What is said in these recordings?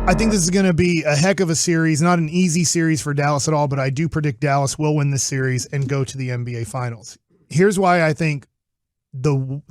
I think this is going to be a heck of a series, not an easy series for Dallas at all, but I do predict Dallas will win this series and go to the NBA Finals. Here's why I think the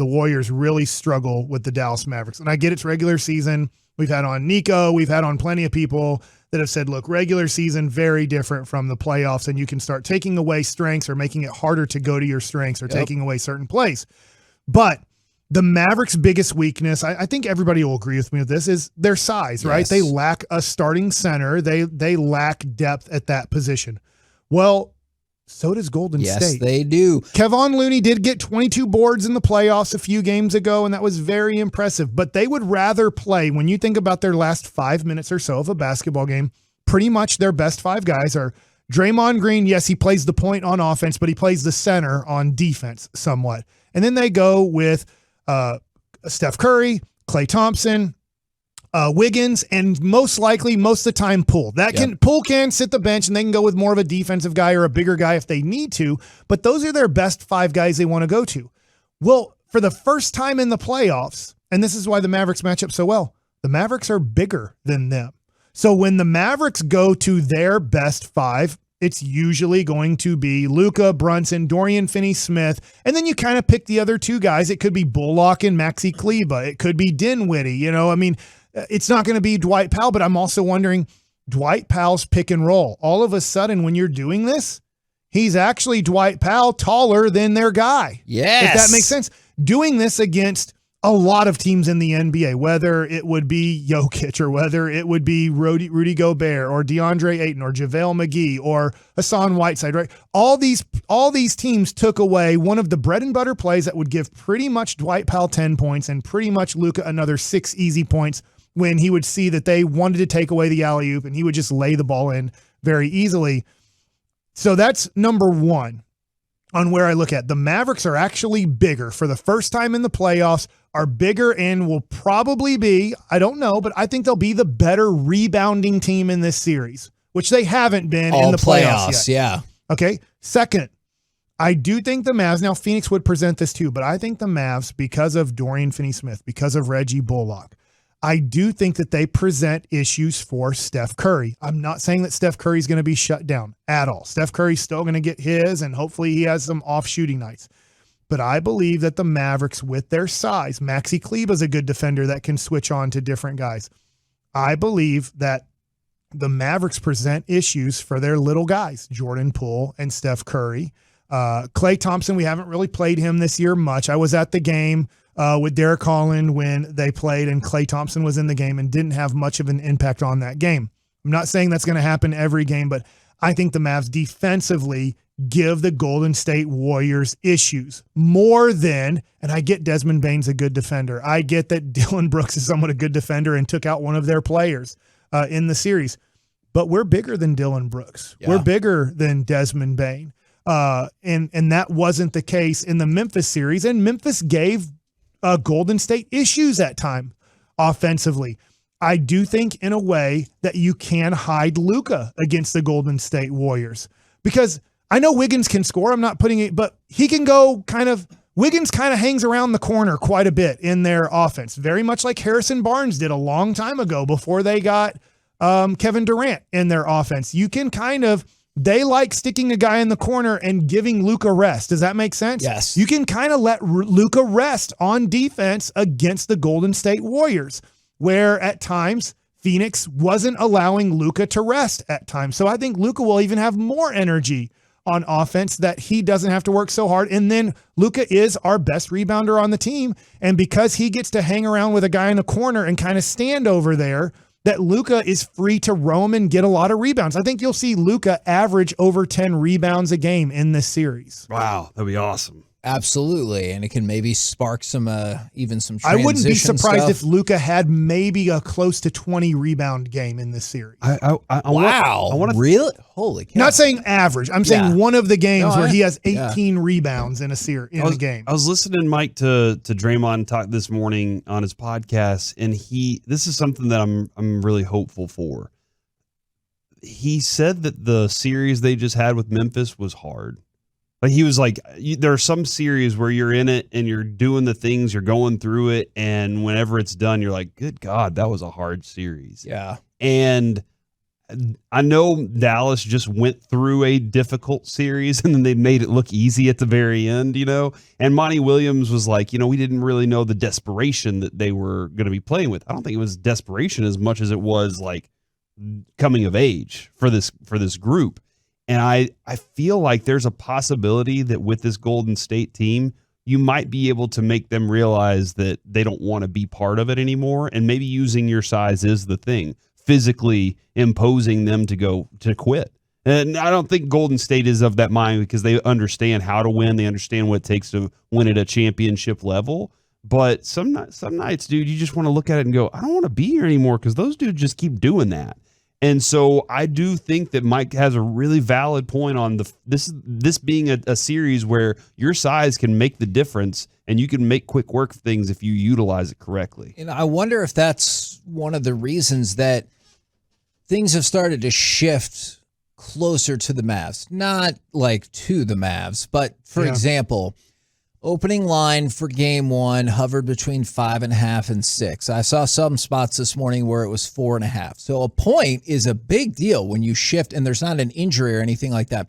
Warriors really struggle with the Dallas Mavericks. And I get it's regular season. We've had on Nico. We've had on plenty of people that have said, look, regular season, very different from the playoffs, and you can start taking away strengths or making it harder to go to your strengths or taking away certain plays. But the Mavericks' biggest weakness, I think everybody will agree with me with this, is their size, right? They lack a starting center. They lack depth at that position. Well, so does Golden State. Yes, they do. Kevon Looney did get 22 boards in the playoffs a few games ago, and that was very impressive. But they would rather play, when you think about their last 5 minutes or so of a basketball game, pretty much their best five guys are Draymond Green. Yes, he plays the point on offense, but he plays the center on defense somewhat. And then they go with Steph Curry, Klay Thompson, Wiggins, and most likely, most of the time, Poole. Poole can sit the bench, and they can go with more of a defensive guy or a bigger guy if they need to, but those are their best five guys they want to go to. Well, for the first time in the playoffs, and this is why the Mavericks match up so well, the Mavericks are bigger than them. So when the Mavericks go to their best five, it's usually going to be Luka, Brunson, Dorian Finney-Smith, and then you kind of pick the other two guys. It could be Bullock and Maxi Kleber. It could be Dinwiddie. It's not going to be Dwight Powell, but I'm also wondering, Dwight Powell's pick and roll. All of a sudden, when you're doing this, he's actually Dwight Powell taller than their guy. Yes. If that makes sense. Doing this against a lot of teams in the NBA, whether it would be Jokic or whether it would be Rudy Gobert or DeAndre Ayton or JaVale McGee or Hassan Whiteside, right? All these teams took away one of the bread and butter plays that would give pretty much Dwight Powell 10 points and pretty much Luka another 6 easy points when he would see that they wanted to take away the alley-oop and he would just lay the ball in very easily. So that's number one on where I look at. The Mavericks are actually bigger for the first time in the playoffs, are bigger and will probably be, I don't know, but I think they'll be the better rebounding team in this series, which they haven't been in the playoffs yet. Yeah. Okay. Second, I do think the Mavs, now Phoenix would present this too, but I think the Mavs, because of Dorian Finney-Smith, because of Reggie Bullock, I do think that they present issues for Steph Curry. I'm not saying that Steph Curry's going to be shut down at all. Steph Curry's still going to get his, and hopefully he has some off shooting nights. But I believe that the Mavericks, with their size, Maxi Kleber is a good defender that can switch on to different guys. I believe that the Mavericks present issues for their little guys, Jordan Poole and Steph Curry. Klay Thompson, we haven't really played him this year much. I was at the game with Derek Holland when they played, and Klay Thompson was in the game and didn't have much of an impact on that game. I'm not saying that's going to happen every game, but I think the Mavs defensively give the Golden State Warriors issues more than, and I get Desmond Bane's a good defender. I get that Dylan Brooks is somewhat a good defender and took out one of their players in the series, but we're bigger than Dylan Brooks. Yeah. We're bigger than Desmond Bane. And that wasn't the case in the Memphis series, and Memphis gave Golden State issues at time offensively. I do think in a way that you can hide Luka against the Golden State Warriors, because I know Wiggins can score. I'm not putting it, but he can go Wiggins kind of hangs around the corner quite a bit in their offense, very much like Harrison Barnes did a long time ago before they got Kevin Durant in their offense. You can they like sticking a guy in the corner and giving Luka rest. Does that make sense? Yes. You can kind of let Luka rest on defense against the Golden State Warriors, where at times Phoenix wasn't allowing Luka to rest at times. So I think Luka will even have more energy on offense, that he doesn't have to work so hard. And then Luka is our best rebounder on the team. And because he gets to hang around with a guy in the corner and kind of stand over there, that Luka is free to roam and get a lot of rebounds. I think you'll see Luka average over 10 rebounds a game in this series. Wow, that'd be awesome. Absolutely, and it can maybe spark some even some transition I wouldn't be surprised stuff. if Luka had maybe a close to 20 rebound game in this series. Really? Holy cow. Not saying average. I'm saying one of the games where he has 18 rebounds in a a game. I was listening, Mike, to Draymond talk this morning on his podcast, and this is something that I'm really hopeful for. He said that the series they just had with Memphis was hard. But he was like, there are some series where you're in it and you're doing the things, you're going through it, and whenever it's done, you're like, good God, that was a hard series. Yeah. And I know Dallas just went through a difficult series and then they made it look easy at the very end, And Monty Williams was like, we didn't really know the desperation that they were going to be playing with. I don't think it was desperation as much as it was like coming of age for this group. And I feel like there's a possibility that with this Golden State team, you might be able to make them realize that they don't want to be part of it anymore. And maybe using your size is the thing, physically imposing them to quit. And I don't think Golden State is of that mind because they understand how to win. They understand what it takes to win at a championship level. But some nights, dude, you just want to look at it and go, I don't want to be here anymore because those dudes just keep doing that. And so I do think that Mike has a really valid point on this being a series where your size can make the difference and you can make quick work of things if you utilize it correctly. And I wonder if that's one of the reasons that things have started to shift closer to the Mavs. Not like to the Mavs, but for example, opening line for game one hovered between 5.5 and 6. I saw some spots this morning where it was 4.5. So a point is a big deal when you shift and there's not an injury or anything like that.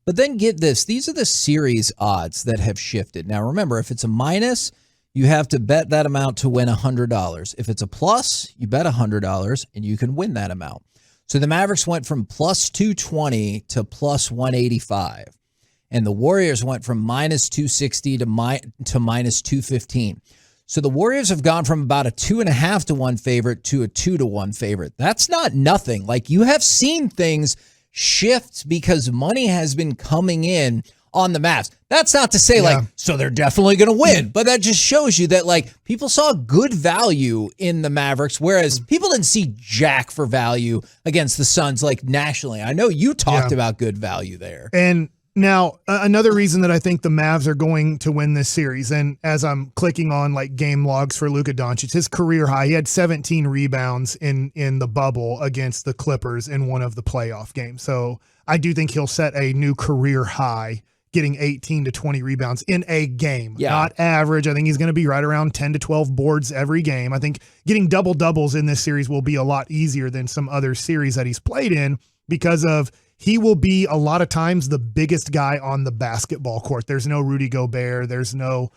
But then get this. These are the series odds that have shifted. Now, remember, if it's a minus, you have to bet that amount to win $100. If it's a plus, you bet $100 and you can win that amount. So the Mavericks went from plus 220 to plus 185. And the Warriors went from minus 260 to minus 215. So the Warriors have gone from about a 2.5 to 1 favorite to a 2 to 1 favorite. That's not nothing. Like, you have seen things shift because money has been coming in on the Mavs. That's not to say so they're definitely going to win, but that just shows you that people saw good value in the Mavericks, whereas people didn't see jack for value against the Suns nationally. I know you talked about good value there. And now, another reason that I think the Mavs are going to win this series, and as I'm clicking on game logs for Luka Doncic, his career high, he had 17 rebounds in the bubble against the Clippers in one of the playoff games. So I do think he'll set a new career high, getting 18 to 20 rebounds in a game. Not average. I think he's going to be right around 10 to 12 boards every game. I think getting double-doubles in this series will be a lot easier than some other series that he's played in because of he will be a lot of times the biggest guy on the basketball court. There's no Rudy Gobert. There's no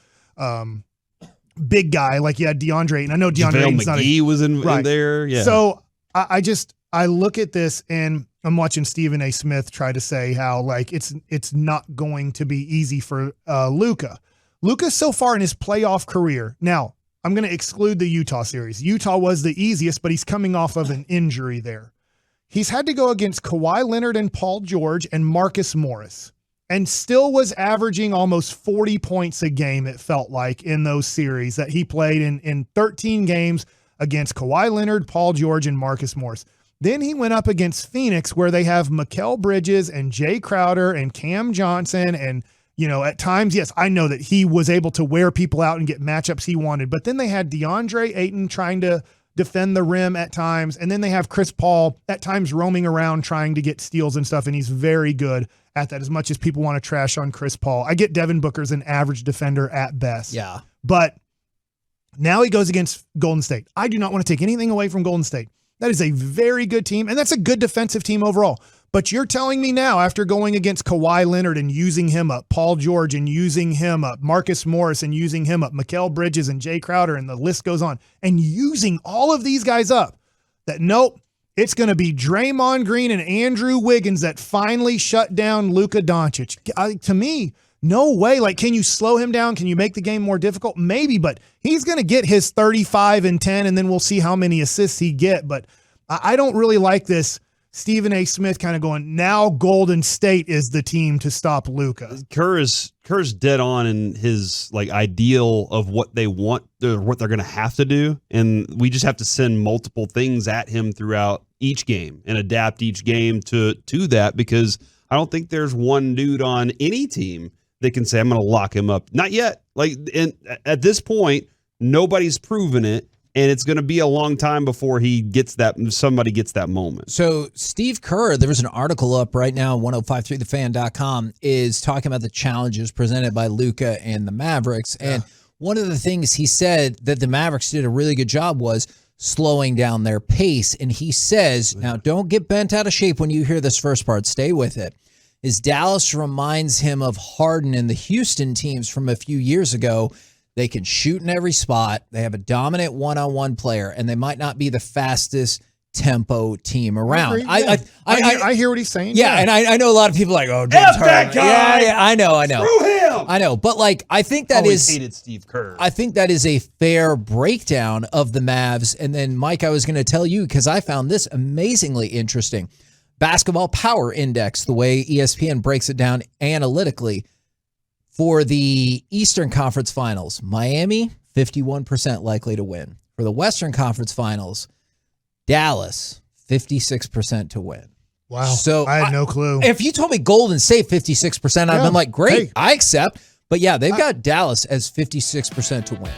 big guy like you had DeAndre. And I know DeAndre McGee was in there. Yeah. So I look at this and I'm watching Stephen A. Smith try to say how it's not going to be easy for Luka. Luka so far in his playoff career. Now, I'm going to exclude the Utah series. Utah was the easiest, but he's coming off of an injury there. He's had to go against Kawhi Leonard and Paul George and Marcus Morris and still was averaging almost 40 points a game, it felt like, in those series that he played in 13 games against Kawhi Leonard, Paul George, and Marcus Morris. Then he went up against Phoenix where they have Mikal Bridges and Jay Crowder and Cam Johnson. And, at times, yes, I know that he was able to wear people out and get matchups he wanted. But then they had DeAndre Ayton trying to defend the rim at times. And then they have Chris Paul at times roaming around trying to get steals and stuff. And he's very good at that, as much as people want to trash on Chris Paul. I get Devin Booker's an average defender at best. Yeah. But now he goes against Golden State. I do not want to take anything away from Golden State. That is a very good team, and that's a good defensive team overall. But you're telling me now, after going against Kawhi Leonard and using him up, Paul George and using him up, Marcus Morris and using him up, Mikal Bridges and Jay Crowder, and the list goes on, and using all of these guys up, that nope, it's going to be Draymond Green and Andrew Wiggins that finally shut down Luka Doncic. To me, no way. Can you slow him down? Can you make the game more difficult? Maybe, but he's going to get his 35 and 10, and then we'll see how many assists he get. But I don't really like this Stephen A. Smith kind of going, now Golden State is the team to stop Luka. Kerr's dead on in his ideal of what they want, or what they're going to have to do. And we just have to send multiple things at him throughout each game and adapt each game to that, because I don't think there's one dude on any team that can say, I'm going to lock him up. Not yet. At this point, nobody's proven it. and it's going to be a long time before somebody gets that moment. So Steve Kerr, there was an article up right now on 1053thefan.com, is talking about the challenges presented by Luka and the Mavericks. And one of the things he said that the Mavericks did a really good job was slowing down their pace. And he says, now don't get bent out of shape when you hear this first part, stay with it, is Dallas reminds him of Harden and the Houston teams from a few years ago. They can shoot in every spot. They have a dominant one-on-one player, and they might not be the fastest tempo team around. I hear what he's saying. Yeah, and I know a lot of people are like, oh, James Harden. That guy. Yeah, I know. Screw him. I know, but like, I think that Always is hated Steve Kerr. I think that is a fair breakdown of the Mavs. And then, Mike, I was going to tell you, because I found this amazingly interesting. Basketball Power Index, the way ESPN breaks it down analytically. For the Eastern Conference Finals, Miami, 51% likely to win. For the Western Conference Finals, Dallas, 56% to win. Wow. So I had no clue. If you told me Golden State 56%, I'd been like, great, I accept. But yeah, they've got Dallas as 56% to win.